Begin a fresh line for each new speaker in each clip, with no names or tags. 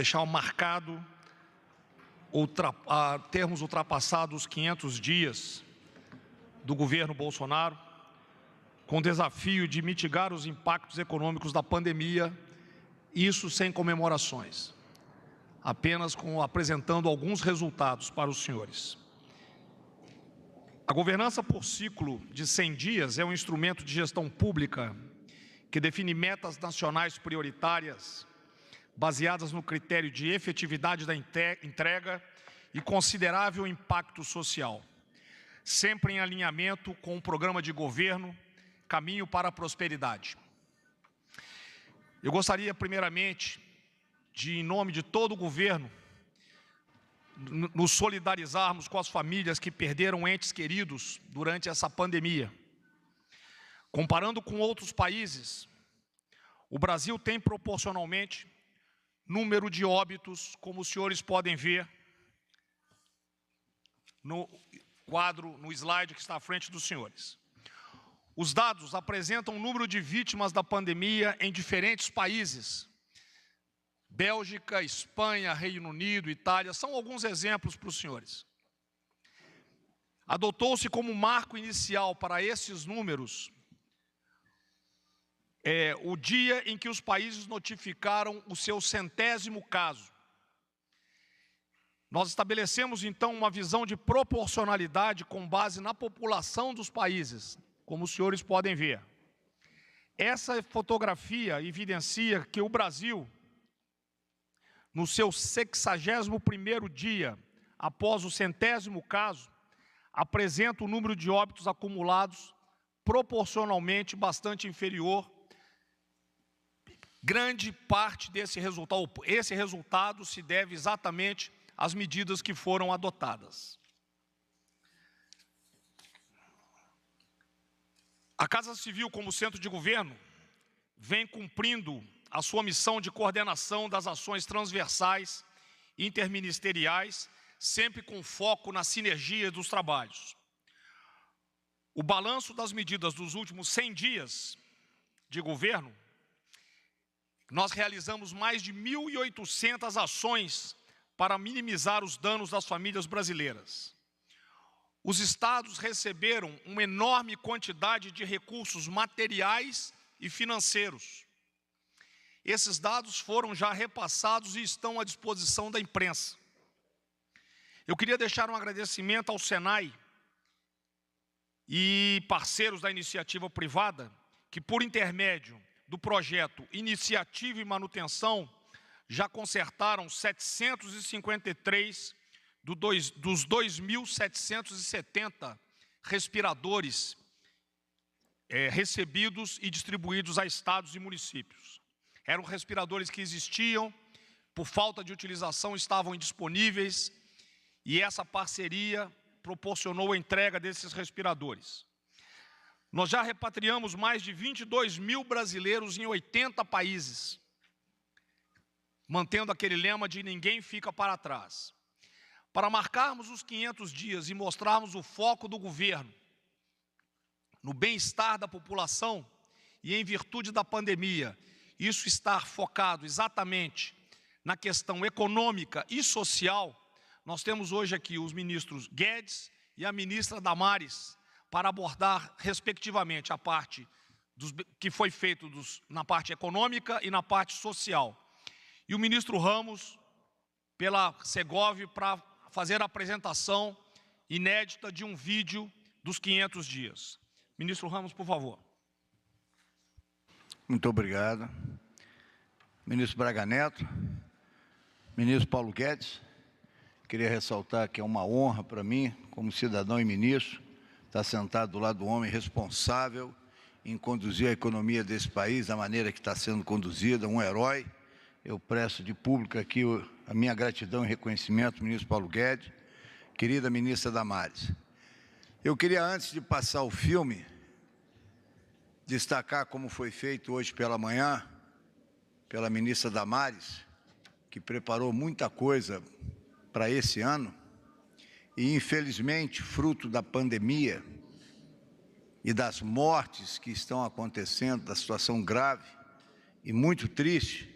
deixar marcado termos ultrapassado os 500 dias do governo Bolsonaro, com o desafio de mitigar os impactos econômicos da pandemia, isso sem comemorações, apenas apresentando alguns resultados para os senhores. A governança por ciclo de 100 dias é um instrumento de gestão pública que define metas nacionais prioritárias, baseadas no critério de efetividade da entrega e considerável impacto social, sempre em alinhamento com o programa de governo Caminho para a Prosperidade. Eu gostaria, primeiramente, em nome de todo o governo, nos solidarizarmos com as famílias que perderam entes queridos durante essa pandemia. Comparando com outros países, o Brasil tem proporcionalmente número de óbitos, como os senhores podem ver no quadro, no slide que está à frente dos senhores. Os dados apresentam o número de vítimas da pandemia em diferentes países. Bélgica, Espanha, Reino Unido, Itália, são alguns exemplos para os senhores. Adotou-se como marco inicial para esses números o dia em que os países notificaram o seu 100º caso. Nós estabelecemos, então, uma visão de proporcionalidade com base na população dos países, como os senhores podem ver. Essa fotografia evidencia que o Brasil, no seu 61º dia, após o 100º caso, apresenta um número de óbitos acumulados proporcionalmente bastante inferior. Grande parte desse resultado, esse resultado se deve exatamente às medidas que foram adotadas. A Casa Civil, como centro de governo, vem cumprindo a sua missão de coordenação das ações transversais e interministeriais, sempre com foco na sinergia dos trabalhos. O balanço das medidas dos últimos 100 dias de governo, nós realizamos mais de 1.800 ações para minimizar os danos das famílias brasileiras. Os estados receberam uma enorme quantidade de recursos materiais e financeiros. Esses dados foram já repassados e estão à disposição da imprensa. Eu queria deixar um agradecimento ao Senai e parceiros da iniciativa privada, que por intermédio do projeto Iniciativa e Manutenção, já consertaram 753 dos 2.770 respiradores recebidos e distribuídos a estados e municípios. Eram respiradores que existiam, por falta de utilização estavam indisponíveis, e essa parceria proporcionou a entrega desses respiradores. Nós já repatriamos mais de 22 mil brasileiros em 80 países, mantendo aquele lema de ninguém fica para trás. Para marcarmos os 500 dias e mostrarmos o foco do governo no bem-estar da população e em virtude da pandemia, isso estar focado exatamente na questão econômica e social, nós temos hoje aqui os ministros Guedes e a ministra Damares para abordar, respectivamente, a parte que foi feito na parte econômica e na parte social. E o ministro Ramos, pela Segovia, para fazer a apresentação inédita de um vídeo dos 500 dias. Ministro Ramos, por favor.
Muito obrigado. Ministro Braga Neto, ministro Paulo Guedes, queria ressaltar que é uma honra para mim, como cidadão e ministro, estar sentado do lado do homem responsável em conduzir a economia desse país da maneira que está sendo conduzida, um herói. Eu presto de público aqui a minha gratidão e reconhecimento, ministro Paulo Guedes, querida ministra Damares. Eu queria, antes de passar o filme, destacar como foi feito hoje pela manhã, pela ministra Damares, que preparou muita coisa para esse ano, e infelizmente, fruto da pandemia e das mortes que estão acontecendo, da situação grave e muito triste,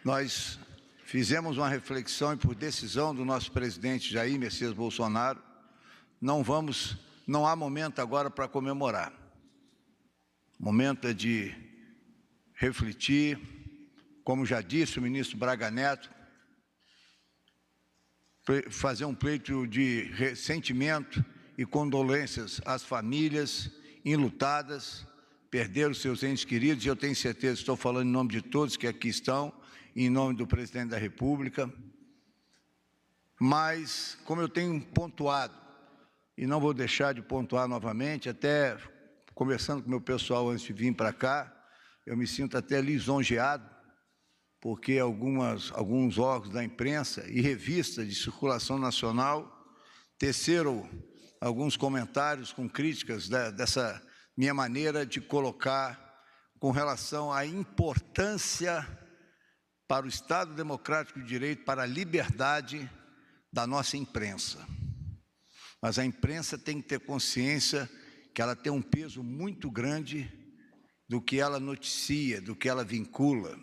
nós fizemos uma reflexão e, por decisão do nosso presidente Jair Messias Bolsonaro, não há momento agora para comemorar. O momento é de refletir, como já disse o ministro Braga Neto, fazer um pleito de sentimento e condolências às famílias enlutadas, perderam seus entes queridos, e eu tenho certeza, estou falando em nome de todos que aqui estão, em nome do presidente da República, mas, como eu tenho pontuado, e não vou deixar de pontuar novamente, até conversando com o meu pessoal antes de vir para cá, eu me sinto até lisonjeado, porque alguns órgãos da imprensa e revistas de circulação nacional teceram alguns comentários com críticas dessa minha maneira de colocar com relação à importância para o Estado Democrático de Direito, para a liberdade da nossa imprensa. Mas a imprensa tem que ter consciência que ela tem um peso muito grande do que ela noticia, do que ela vincula.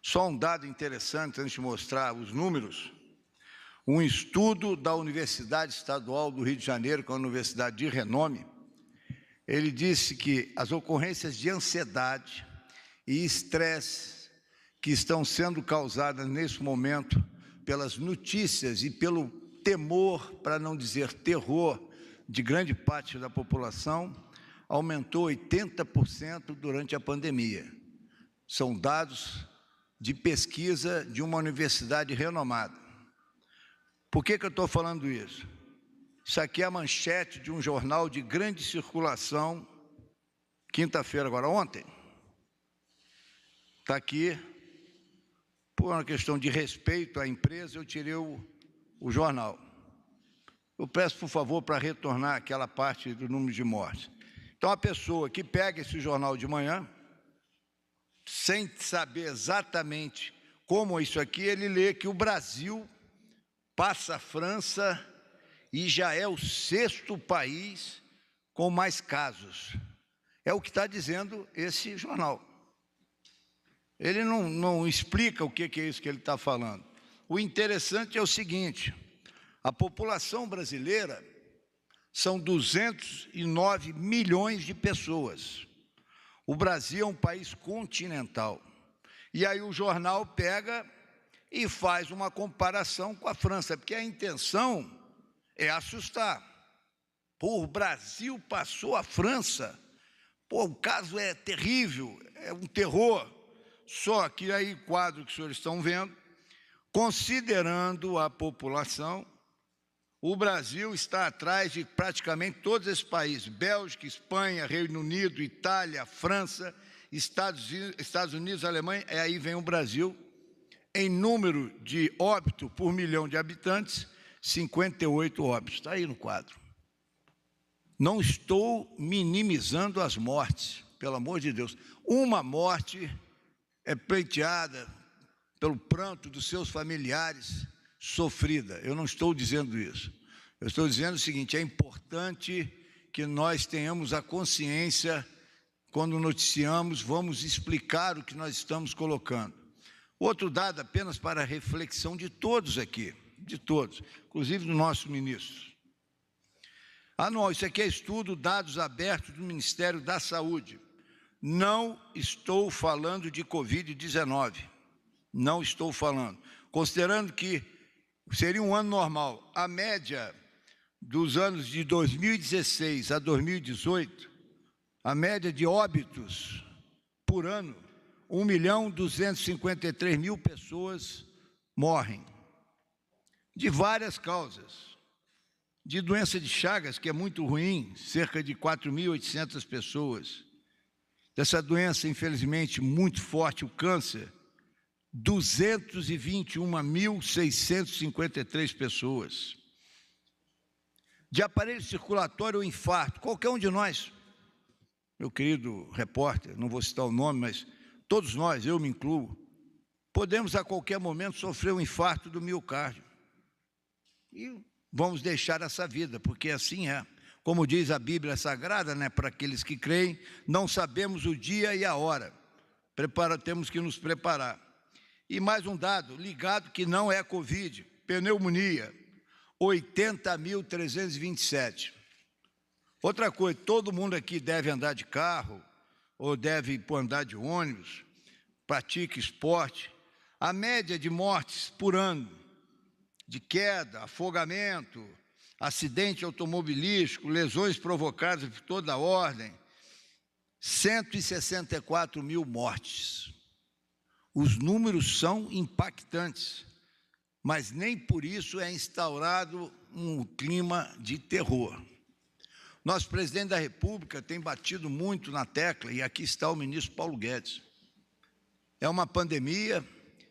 Só um dado interessante, antes de mostrar os números, um estudo da Universidade Estadual do Rio de Janeiro, que é uma universidade de renome, ele disse que as ocorrências de ansiedade e estresse que estão sendo causadas nesse momento pelas notícias e pelo temor, para não dizer terror, de grande parte da população, aumentou 80% durante a pandemia. São dados de pesquisa de uma universidade renomada. Por que eu estou falando isso? Isso aqui é a manchete de um jornal de grande circulação, quinta-feira, agora ontem. Está aqui, por uma questão de respeito à empresa, eu tirei o jornal. Eu peço, por favor, para retornar aquela parte do número de mortes. Então, a pessoa que pega esse jornal de manhã, sem saber exatamente como é isso aqui, ele lê que o Brasil passa a França e já é o 6º país com mais casos. É o que está dizendo esse jornal. Ele não explica o que é isso que ele está falando. O interessante é o seguinte: a população brasileira são 209 milhões de pessoas. O Brasil é um país continental. E aí o jornal pega e faz uma comparação com a França, porque a intenção é assustar. Pô, o Brasil passou a França. Pô, o caso é terrível, é um terror. Só que aí o quadro que os senhores estão vendo, considerando a população, o Brasil está atrás de praticamente todos esses países: Bélgica, Espanha, Reino Unido, Itália, França, Estados Unidos, Alemanha, e aí vem o Brasil, em número de óbito por milhão de habitantes, 58 óbitos. Está aí no quadro. Não estou minimizando as mortes, pelo amor de Deus. Uma morte é pleiteada pelo pranto dos seus familiares, sofrida. Eu não estou dizendo isso. Eu estou dizendo o seguinte: é importante que nós tenhamos a consciência, quando noticiamos, vamos explicar o que nós estamos colocando. Outro dado, apenas para a reflexão de todos aqui, de todos, inclusive do nosso ministro. Não, isso aqui é estudo, dados abertos do Ministério da Saúde. Não estou falando de Covid-19, não estou falando. Considerando que seria um ano normal, a média dos anos de 2016 a 2018, a média de óbitos por ano, 1.253.000 pessoas morrem, de várias causas. De doença de Chagas, que é muito ruim, cerca de 4.800 pessoas. Dessa doença, infelizmente, muito forte, o câncer, 221.653 pessoas. De aparelho circulatório ou infarto, qualquer um de nós, meu querido repórter, não vou citar o nome, mas todos nós, eu me incluo, podemos a qualquer momento sofrer um infarto do miocárdio. E vamos deixar essa vida, porque assim é. Como diz a Bíblia Sagrada, né, para aqueles que creem, não sabemos o dia e a hora. Temos que nos preparar. E mais um dado ligado que não é Covid, pneumonia, 80.327. Outra coisa, todo mundo aqui deve andar de carro ou deve andar de ônibus, pratica esporte. A média de mortes por ano, de queda, afogamento, acidente automobilístico, lesões provocadas por toda a ordem, 164 mil mortes. Os números são impactantes, mas nem por isso é instaurado um clima de terror. Nosso presidente da República tem batido muito na tecla, e aqui está o ministro Paulo Guedes. É uma pandemia,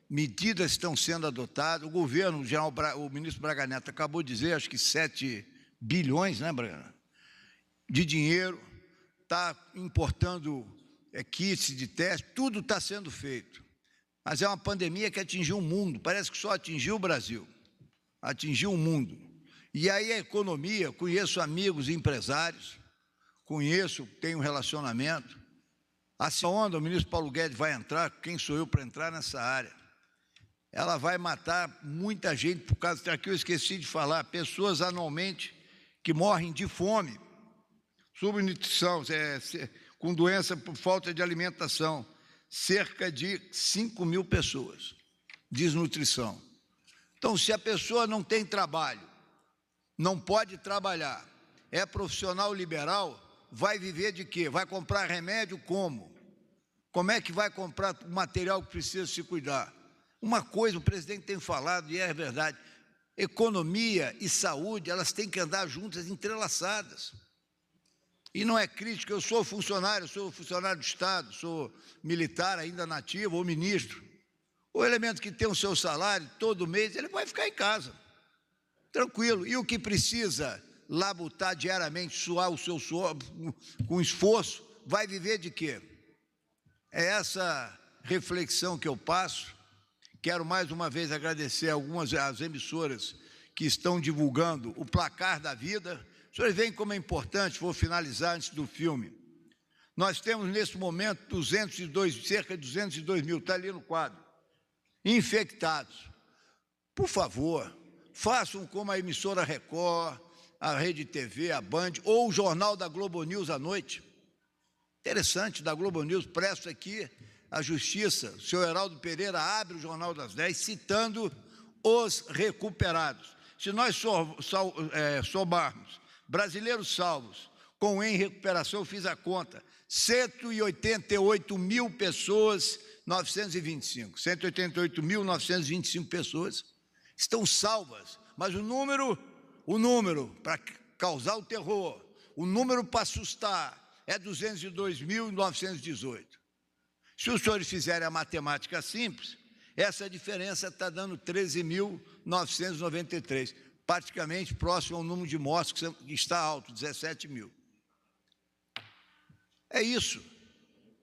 medidas estão sendo adotadas, o governo, o ministro Braga Neto acabou de dizer, acho que 7 bilhões, né, Braga, de dinheiro, está importando kits de teste, tudo está sendo feito. Mas é uma pandemia que atingiu o mundo, parece que só atingiu o Brasil, atingiu o mundo. E aí a economia, conheço amigos empresários, tenho um relacionamento. Essa onda, o ministro Paulo Guedes vai entrar, quem sou eu para entrar nessa área? Ela vai matar muita gente, por causa, aqui eu esqueci de falar, pessoas anualmente que morrem de fome, subnutrição, com doença por falta de alimentação. Cerca de 5 mil pessoas, desnutrição. Então, se a pessoa não tem trabalho, não pode trabalhar, é profissional liberal, vai viver de quê? Vai comprar remédio como? Como é que vai comprar o material que precisa se cuidar? Uma coisa o presidente tem falado, e é verdade, economia e saúde, elas têm que andar juntas, entrelaçadas. E não é crítica, eu sou funcionário do Estado, sou militar ainda nativo ou ministro. O elemento que tem o seu salário todo mês, ele vai ficar em casa, tranquilo. E o que precisa labutar diariamente, suar o seu suor com esforço, vai viver de quê? É essa reflexão que eu passo. Quero mais uma vez agradecer as emissoras que estão divulgando o placar da vida. Os senhores veem como é importante, vou finalizar antes do filme. Nós temos, nesse momento, cerca de 202 mil, está ali no quadro, infectados. Por favor, façam como a emissora Record, a Rede TV, a Band, ou o Jornal da Globo News à noite. Interessante, da Globo News, presto aqui a Justiça, o senhor Heraldo Pereira abre o Jornal das 10, citando os recuperados. Se nós somarmos brasileiros salvos com em recuperação, eu fiz a conta, 188 mil pessoas, 925, 188.925 pessoas estão salvas, mas o número para causar o terror, o número para assustar é 202.918. Se os senhores fizerem a matemática simples, essa diferença está dando 13.993, praticamente próximo ao número de mortes, que está alto, 17 mil. É isso,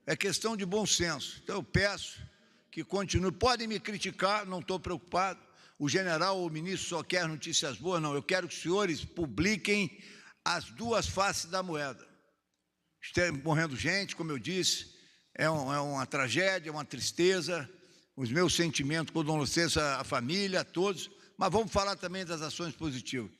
é questão de bom senso. Então eu peço que continue. Podem me criticar, não estou preocupado. O general ou o ministro só quer notícias boas, não. Eu quero que os senhores publiquem as duas faces da moeda. Está morrendo gente, como eu disse, é uma tragédia, é uma tristeza. Os meus sentimentos, condolências à família, a todos. Mas vamos falar também das ações positivas.